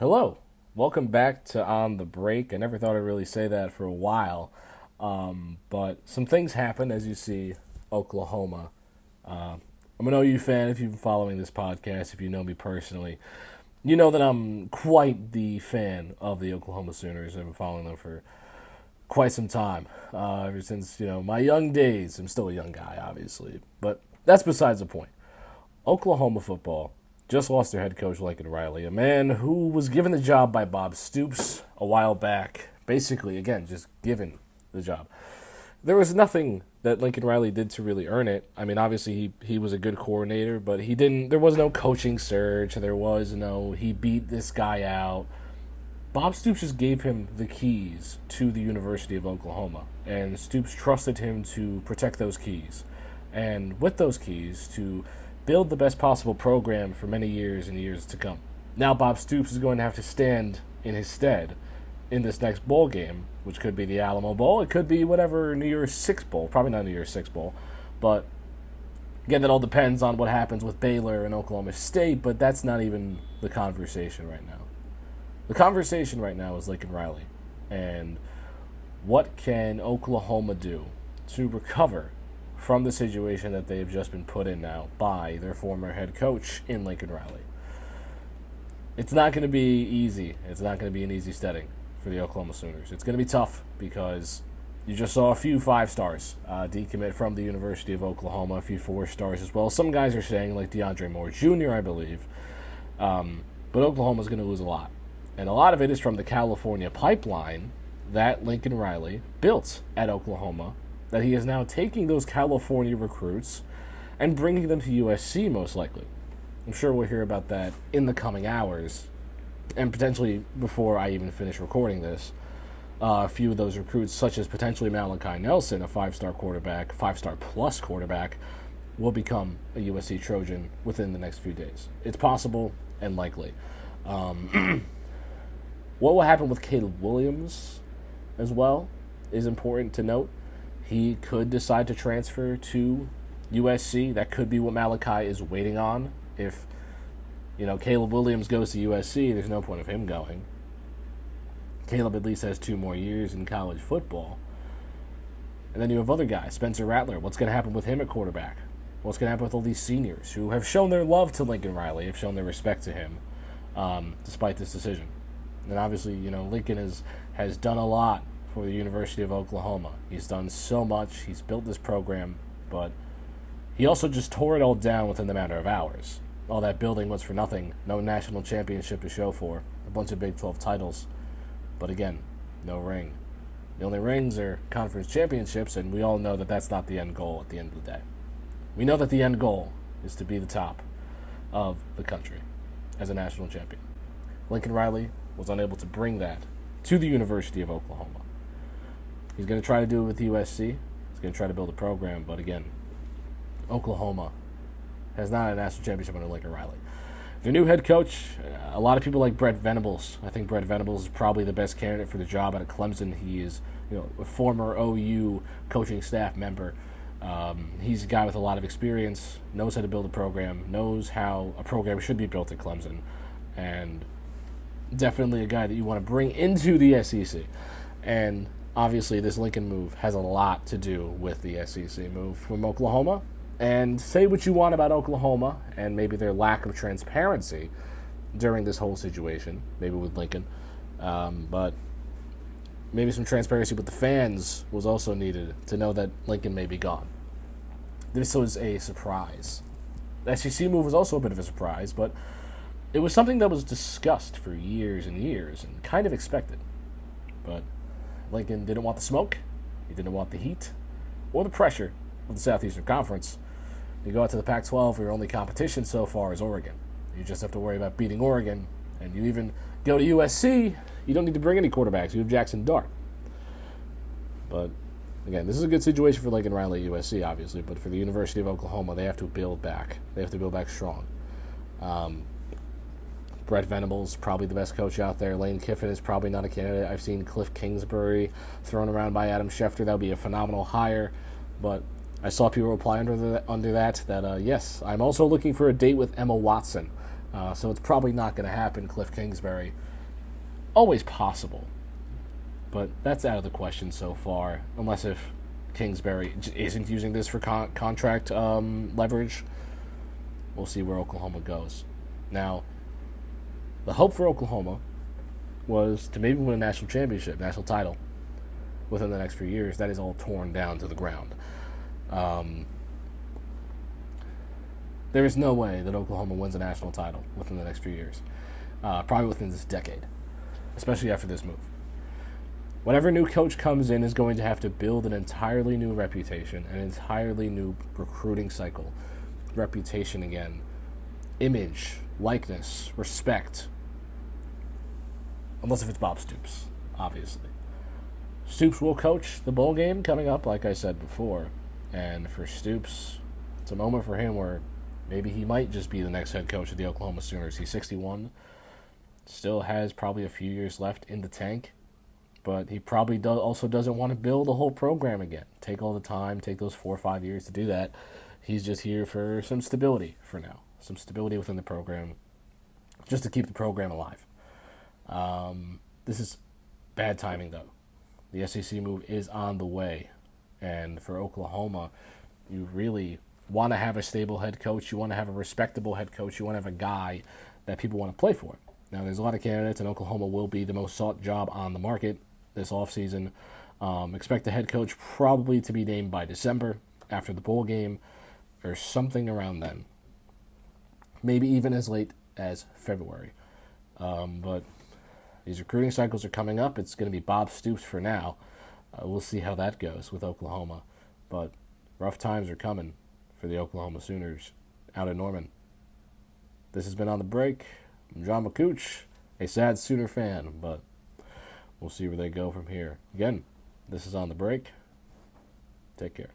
Hello, welcome back to On the Break. I never thought I'd really say that for a while, but some things happened, as you see. Oklahoma. I'm an OU fan. If you've been following this podcast, if you know me personally, you know that I'm quite the fan of the Oklahoma Sooners. I've been following them for quite some time, ever since my young days. I'm still a young guy, obviously, but that's besides the point. Oklahoma football just lost their head coach, Lincoln Riley, a man who was given the job by Bob Stoops a while back. Basically, again, just given the job. There was nothing that Lincoln Riley did to really earn it. I mean, obviously, he was a good coordinator, but he didn't. There was no coaching search. There was no, he beat this guy out. Bob Stoops just gave him the keys to the University of Oklahoma, and Stoops trusted him to protect those keys. And with those keys, to build the best possible program for many years and years to come. Now Bob Stoops is going to have to stand in his stead in this next bowl game, which could be the Alamo Bowl. It could be whatever New Year's Six Bowl. Probably not New Year's Six Bowl. But again, that all depends on what happens with Baylor and Oklahoma State, but that's not even the conversation right now. The conversation right now is Lincoln Riley. And what can Oklahoma do to recover from the situation that they've just been put in now by their former head coach in Lincoln Riley? It's not going to be easy. It's not going to be an easy steading for the Oklahoma Sooners. It's going to be tough because you just saw a few 5 stars decommit from the University of Oklahoma, a few 4 stars as well. Some guys are saying, like DeAndre Moore Jr., I believe. But Oklahoma's going to lose a lot. And a lot of it is from the California pipeline that Lincoln Riley built at Oklahoma, that he is now taking those California recruits and bringing them to USC, most likely. I'm sure we'll hear about that in the coming hours, and potentially before I even finish recording this. A few of those recruits, such as potentially Malachi Nelson, a 5-star quarterback, 5-star plus quarterback, will become a USC Trojan within the next few days. It's possible and likely. What will happen with Caleb Williams as well is important to note. He could decide to transfer to USC. That could be what Malachi is waiting on. If, Caleb Williams goes to USC, there's no point of him going. Caleb at least has 2 more years in college football. And then you have other guys, Spencer Rattler. What's going to happen with him at quarterback? What's going to happen with all these seniors who have shown their love to Lincoln Riley, have shown their respect to him, despite this decision? And obviously, Lincoln has done a lot for the University of Oklahoma. He's done so much. He's built this program, but he also just tore it all down within the matter of hours. All that building was for nothing. No national championship to show for. A bunch of Big 12 titles. But again, no ring. The only rings are conference championships, and we all know that that's not the end goal at the end of the day. We know that the end goal is to be the top of the country as a national champion. Lincoln Riley was unable to bring that to the University of Oklahoma. He's going to try to do it with USC. He's going to try to build a program. But again, Oklahoma has not had a national championship under Lincoln Riley. Their new head coach, a lot of people like Brett Venables. I think Brett Venables is probably the best candidate for the job out of Clemson. He is a former OU coaching staff member. He's a guy with a lot of experience, knows how to build a program, knows how a program should be built at Clemson, and definitely a guy that you want to bring into the SEC. And obviously, this Lincoln move has a lot to do with the SEC move from Oklahoma. And say what you want about Oklahoma and maybe their lack of transparency during this whole situation, maybe with Lincoln. But maybe some transparency with the fans was also needed to know that Lincoln may be gone. This was a surprise. The SEC move was also a bit of a surprise, but it was something that was discussed for years and years and kind of expected. But Lincoln didn't want the smoke, he didn't want the heat, or the pressure of the Southeastern Conference. You go out to the Pac-12, your only competition so far is Oregon. You just have to worry about beating Oregon, and you even go to USC, you don't need to bring any quarterbacks. You have Jackson Dart. But, again, this is a good situation for Lincoln Riley at USC, obviously, but for the University of Oklahoma, they have to build back. They have to build back strong. Brett Venables, probably the best coach out there. Lane Kiffin is probably not a candidate. I've seen Cliff Kingsbury thrown around by Adam Schefter. That would be a phenomenal hire, but I saw people reply under that, yes, I'm also looking for a date with Emma Watson. So it's probably not going to happen. Cliff Kingsbury, always possible, but that's out of the question so far, unless if Kingsbury isn't using this for contract leverage. We'll see where Oklahoma goes. Now, the hope for Oklahoma was to maybe win a national championship, national title, within the next few years. That is all torn down to the ground. There is no way that Oklahoma wins a national title within the next few years. Probably within this decade, especially after this move. Whatever new coach comes in is going to have to build an entirely new reputation, an entirely new recruiting cycle. Reputation again. Image, likeness, respect. Unless if it's Bob Stoops, obviously. Stoops will coach the bowl game coming up, like I said before. And for Stoops, it's a moment for him where maybe he might just be the next head coach of the Oklahoma Sooners. He's 61, still has probably a few years left in the tank, but he probably also doesn't want to build a whole program again. Take all the time, take those 4 or 5 years to do that. He's just here for some stability for now, some stability within the program, just to keep the program alive. This is bad timing, though. The SEC move is on the way, and for Oklahoma, you really want to have a stable head coach. You want to have a respectable head coach. You want to have a guy that people want to play for. Now, there's a lot of candidates, and Oklahoma will be the most sought job on the market this offseason. Expect the head coach probably to be named by December after the bowl game or something around then. Maybe even as late as February. But these recruiting cycles are coming up. It's going to be Bob Stoops for now. We'll see how that goes with Oklahoma. But rough times are coming for the Oklahoma Sooners out in Norman. This has been On the Break. I'm John McCooch, a sad Sooner fan, but we'll see where they go from here. Again, this is On the Break. Take care.